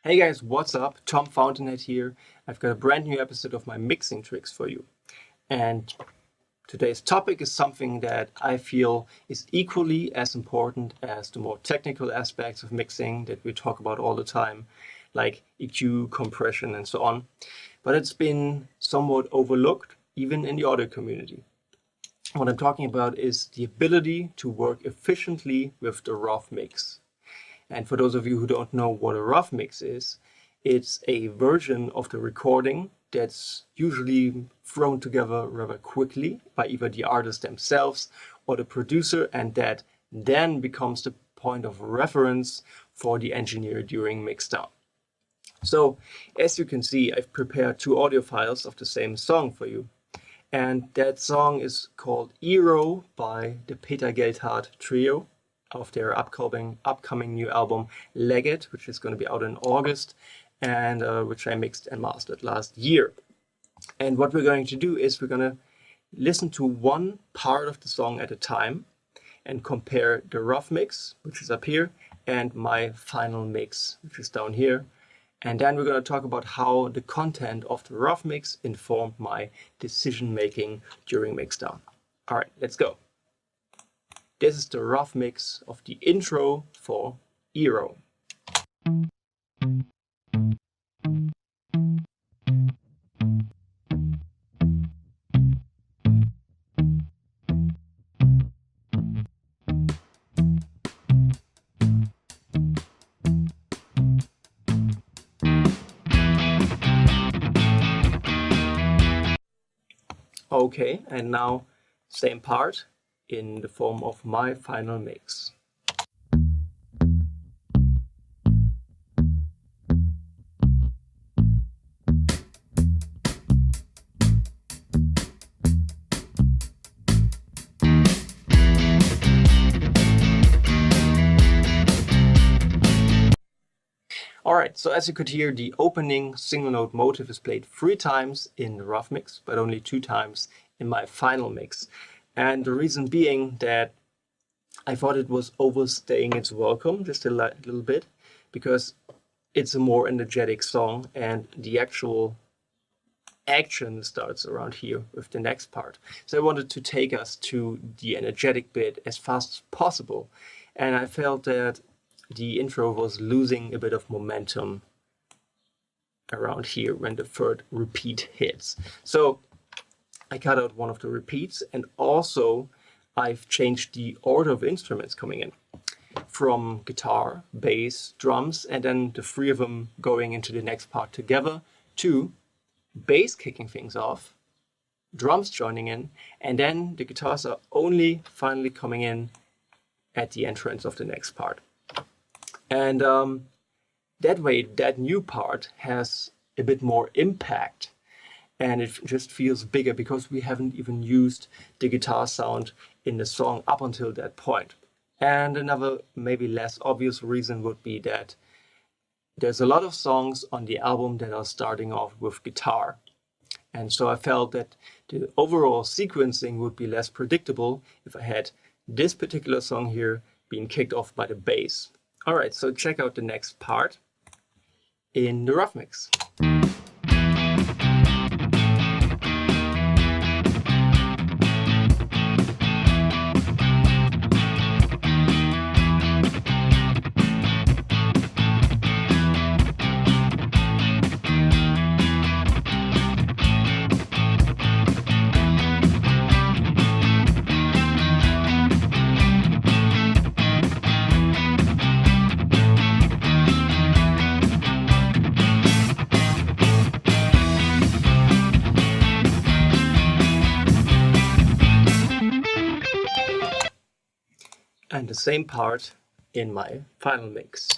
Hey guys, what's up? Tom Fountainhead here. I've got a brand new episode of my mixing tricks for you. And today's topic is something that I feel is equally as important as the more technical aspects of mixing that we talk about all the time, like EQ, compression, and so on. But it's been somewhat overlooked, even in the audio community. What I'm talking about is the ability to work efficiently with the rough mix. And for those of you who don't know what a rough mix is, it's a version of the recording that's usually thrown together rather quickly by either the artist themselves or the producer, and that then becomes the point of reference for the engineer during mixdown. So as you can see, I've prepared two audio files of the same song for you. And that song is called Aero by the Peter Geldhardt Trio, of their upcoming new album Legit, which is going to be out in August, and which I mixed and mastered last year. And what we're going to do is we're going to listen to one part of the song at a time and compare the rough mix, which is up here, and my final mix, which is down here. And then we're going to talk about how the content of the rough mix informed my decision making during mixdown. All right, let's go. This is the rough mix of the intro for Aero. Okay, and now same part in the form of my final mix. Alright, so as you could hear, the opening single note motive is played 3 times in the rough mix, but only 2 times in my final mix. And the reason being that I thought it was overstaying its welcome just a little bit, because it's a more energetic song and the actual action starts around here with the next part. So I wanted to take us to the energetic bit as fast as possible. And I felt that the intro was losing a bit of momentum around here when the third repeat hits. So I cut out one of the repeats, and also I've changed the order of instruments coming in from guitar, bass, drums, and then the 3 of them going into the next part together, to bass kicking things off, drums joining in, and then the guitars are only finally coming in at the entrance of the next part. And that way, that new part has a bit more impact. And it just feels bigger because we haven't even used the guitar sound in the song up until that point. And another maybe less obvious reason would be that there's a lot of songs on the album that are starting off with guitar. And so I felt that the overall sequencing would be less predictable if I had this particular song here being kicked off by the bass. All right, so check out the next part in the rough mix. And the same part in my final mix.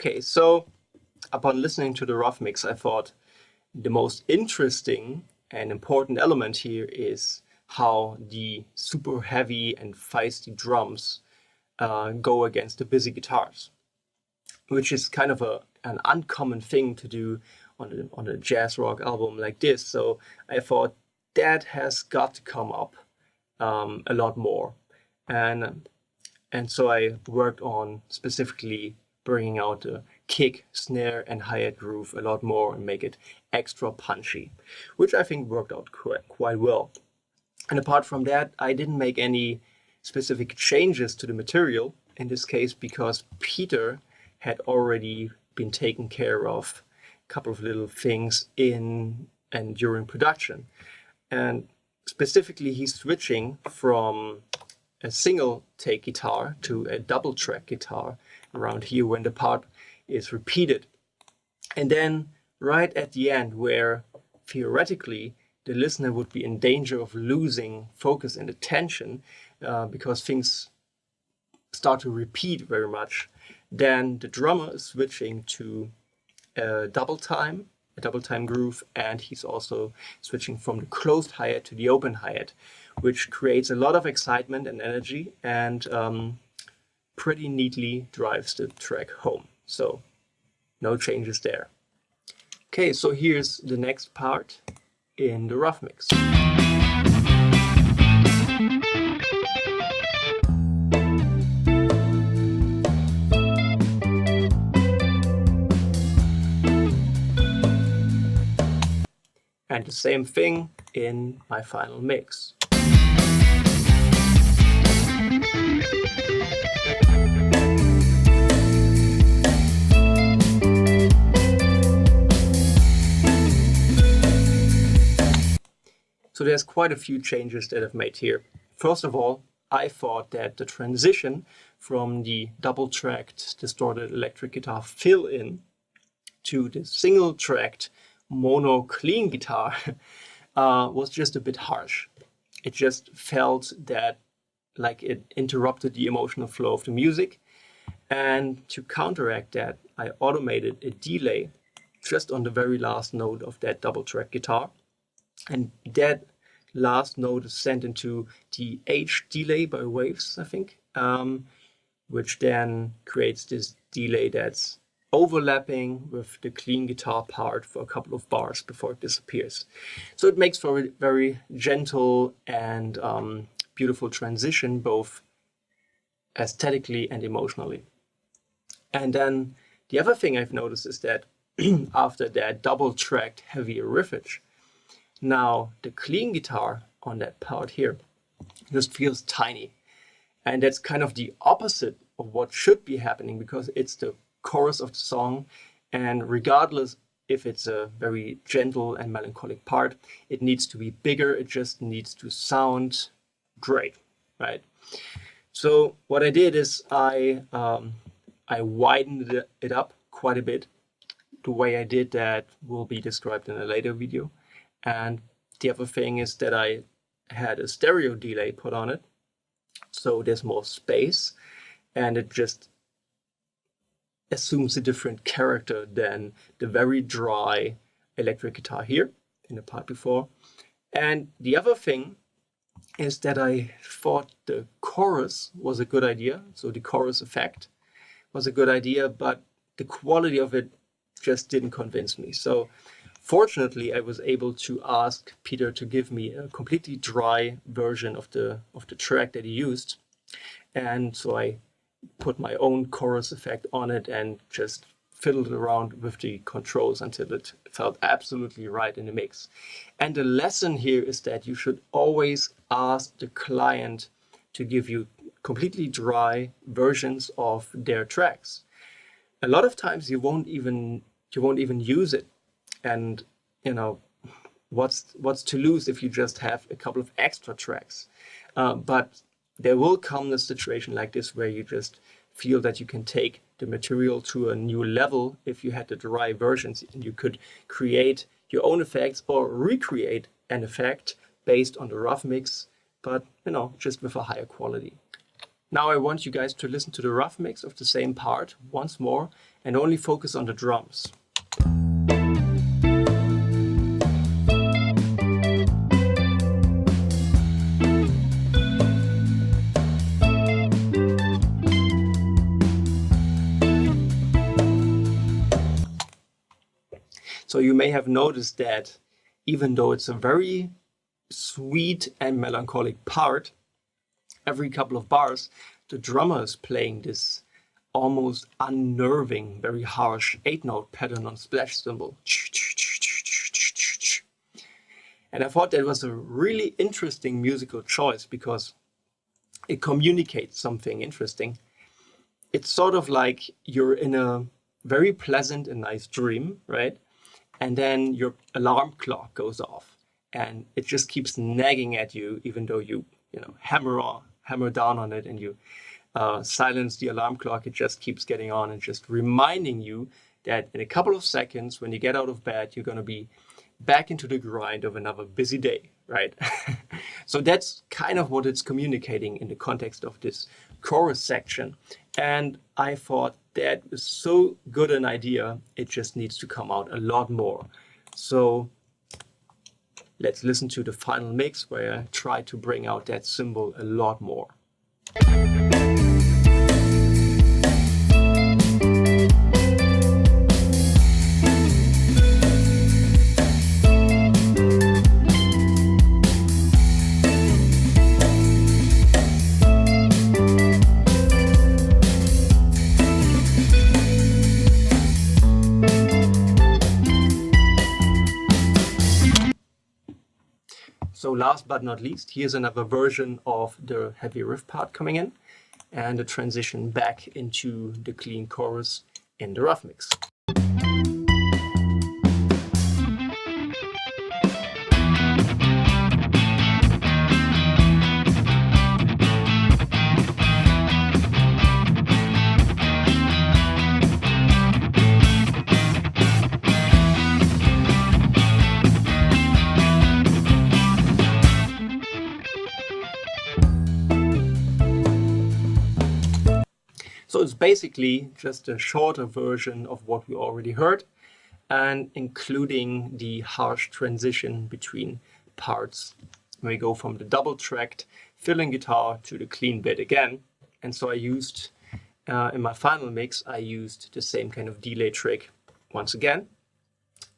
Okay, so upon listening to the rough mix, I thought the most interesting and important element here is how the super heavy and feisty drums go against the busy guitars, which is kind of an uncommon thing to do on a jazz rock album like this. So I thought that has got to come up a lot more. And so I worked on specifically bringing out the kick, snare, and hi-hat groove a lot more and make it extra punchy, which I think worked out quite well. And apart from that, I didn't make any specific changes to the material in this case because Peter had already been taking care of a couple of little things in and during production. And specifically, he's switching from a single take guitar to a double track guitar around here when the part is repeated. And then right at the end, where theoretically the listener would be in danger of losing focus and attention because things start to repeat very much, then the drummer is switching to a double time groove, and he's also switching from the closed hi-hat to the open hi-hat, which creates a lot of excitement and energy and pretty neatly drives the track home. So no changes there. Okay, so here's the next part in the rough mix. And the same thing in my final mix. So there's quite a few changes that I've made here. First of all, I thought that the transition from the double-tracked distorted electric guitar fill-in to the single-tracked mono clean guitar was just a bit harsh. It just felt that like it interrupted the emotional flow of the music. And to counteract that, I automated a delay just on the very last note of that double track guitar. And that last note is sent into the H delay by waves, I think, which then creates this delay that's overlapping with the clean guitar part for a couple of bars before it disappears. So it makes for a very gentle and beautiful transition, both aesthetically and emotionally. And then the other thing I've noticed is that after that double-tracked heavier riffage, now the clean guitar on that part here just feels tiny. And that's kind of the opposite of what should be happening, because it's the chorus of the song, and regardless if it's a very gentle and melancholic part, it needs to be bigger. It just needs to sound great, right? So what I did is I widened it up quite a bit. The way I did that will be described in a later video. And the other thing is that I had a stereo delay put on it, so there's more space, and it just assumes a different character than the very dry electric guitar here in the part before. And the other thing is that I thought the chorus was a good idea. So the chorus effect was a good idea, but the quality of it just didn't convince me. So fortunately, I was able to ask Peter to give me a completely dry version of the track that he used. And so I put my own chorus effect on it and just fiddled around with the controls until it felt absolutely right in the mix. And the lesson here is that you should always ask the client to give you completely dry versions of their tracks. A lot of times you won't even use it, and you know what's to lose if you just have a couple of extra tracks. But there will come a situation like this where you just feel that you can take the material to a new level if you had the dry versions, and you could create your own effects or recreate an effect based on the rough mix, but just with a higher quality. Now I want you guys to listen to the rough mix of the same part once more and only focus on the drums. So you may have noticed that even though it's a very sweet and melancholic part, every couple of bars, the drummer is playing this almost unnerving, very harsh 8-note pattern on splash cymbal. And I thought that was a really interesting musical choice because it communicates something interesting. It's sort of like you're in a very pleasant and nice dream, right? And then your alarm clock goes off and it just keeps nagging at you, even though you hammer down on it and you silence the alarm clock. It just keeps getting on and just reminding you that in a couple of seconds, when you get out of bed, you're going to be back into the grind of another busy day, right? So that's kind of what it's communicating in the context of this chorus section. And I thought that is so good an idea, it just needs to come out a lot more. So let's listen to the final mix where I try to bring out that cymbal a lot more. So last but not least, here's another version of the heavy riff part coming in and a transition back into the clean chorus in the rough mix. So it's basically just a shorter version of what we already heard, and including the harsh transition between parts. We go from the double-tracked filling guitar to the clean bit again. And so I used, in my final mix, I used the same kind of delay trick once again.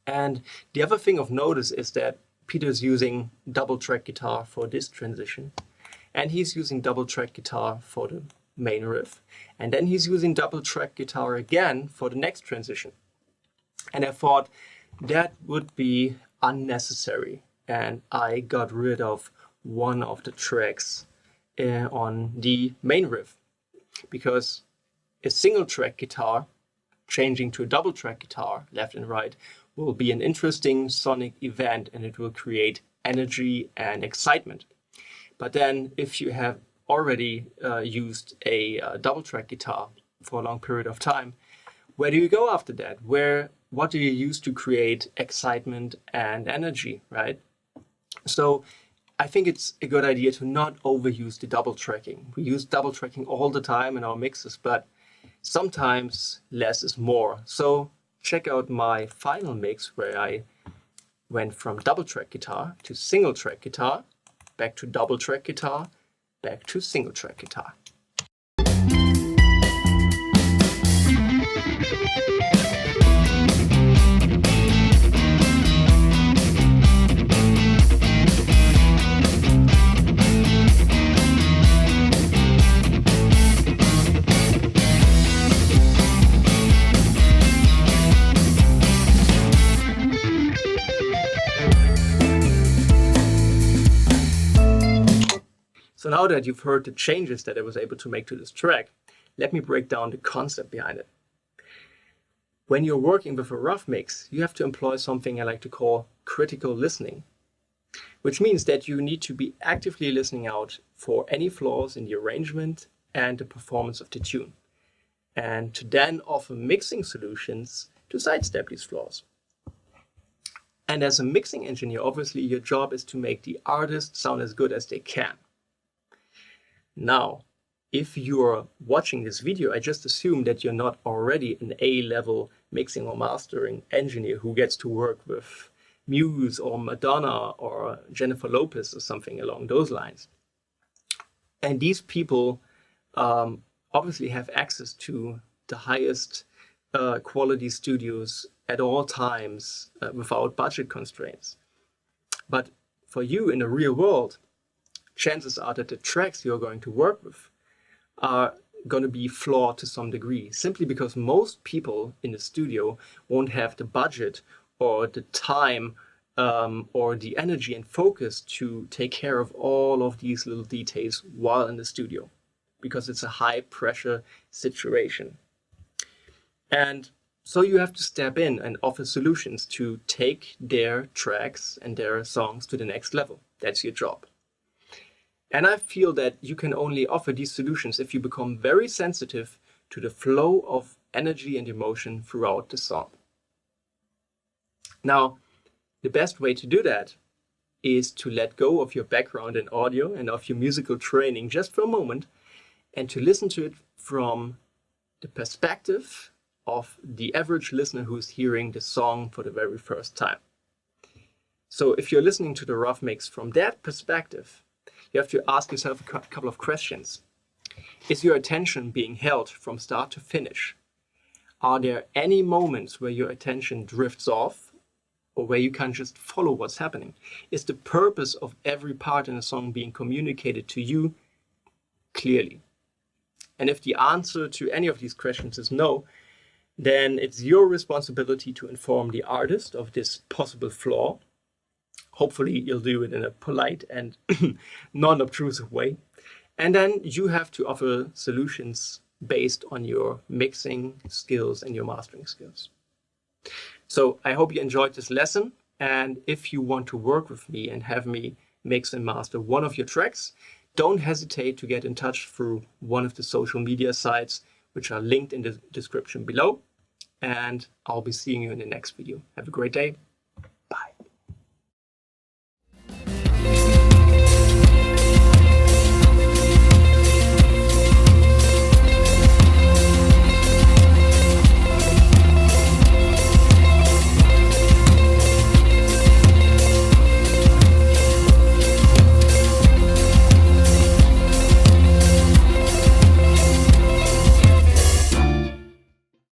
And the other thing of notice is that Peter's using double-track guitar for this transition, and he's using double-track guitar for the main riff. And then he's using double track guitar again for the next transition. And I thought that would be unnecessary. And I got rid of one of the tracks on the main riff, because a single track guitar changing to a double track guitar, left and right, will be an interesting sonic event and it will create energy and excitement. But then if you have already used a double track guitar for a long period of time, where do you go after that? What do you use to create excitement and energy, right? So I think it's a good idea to not overuse the double tracking. We use double tracking all the time in our mixes, but sometimes less is more. So check out my final mix where I went from double track guitar to single track guitar, back to double track guitar, back to single track guitar. So now that you've heard the changes that I was able to make to this track, let me break down the concept behind it. When you're working with a rough mix, you have to employ something I like to call critical listening, which means that you need to be actively listening out for any flaws in the arrangement and the performance of the tune, and to then offer mixing solutions to sidestep these flaws. And as a mixing engineer, obviously your job is to make the artist sound as good as they can. Now, if you're watching this video, I just assume that you're not already an A-level mixing or mastering engineer who gets to work with Muse or Madonna or Jennifer Lopez or something along those lines. And these people obviously have access to the highest quality studios at all times without budget constraints. But for you in the real world, chances are that the tracks you're going to work with are going to be flawed to some degree, simply because most people in the studio won't have the budget or the time or the energy and focus to take care of all of these little details while in the studio, because it's a high pressure situation. And so you have to step in and offer solutions to take their tracks and their songs to the next level. That's your job. And I feel that you can only offer these solutions if you become very sensitive to the flow of energy and emotion throughout the song. Now, the best way to do that is to let go of your background in audio and of your musical training just for a moment and to listen to it from the perspective of the average listener who's hearing the song for the very first time. So if you're listening to the rough mix from that perspective, you have to ask yourself a couple of questions. Is your attention being held from start to finish? Are there any moments where your attention drifts off or where you can't just follow what's happening? Is the purpose of every part in a song being communicated to you clearly? And if the answer to any of these questions is no, then it's your responsibility to inform the artist of this possible flaw. Hopefully you'll do it in a polite and non-obtrusive way. And then you have to offer solutions based on your mixing skills and your mastering skills. So I hope you enjoyed this lesson. And if you want to work with me and have me mix and master one of your tracks, don't hesitate to get in touch through one of the social media sites, which are linked in the description below. And I'll be seeing you in the next video. Have a great day.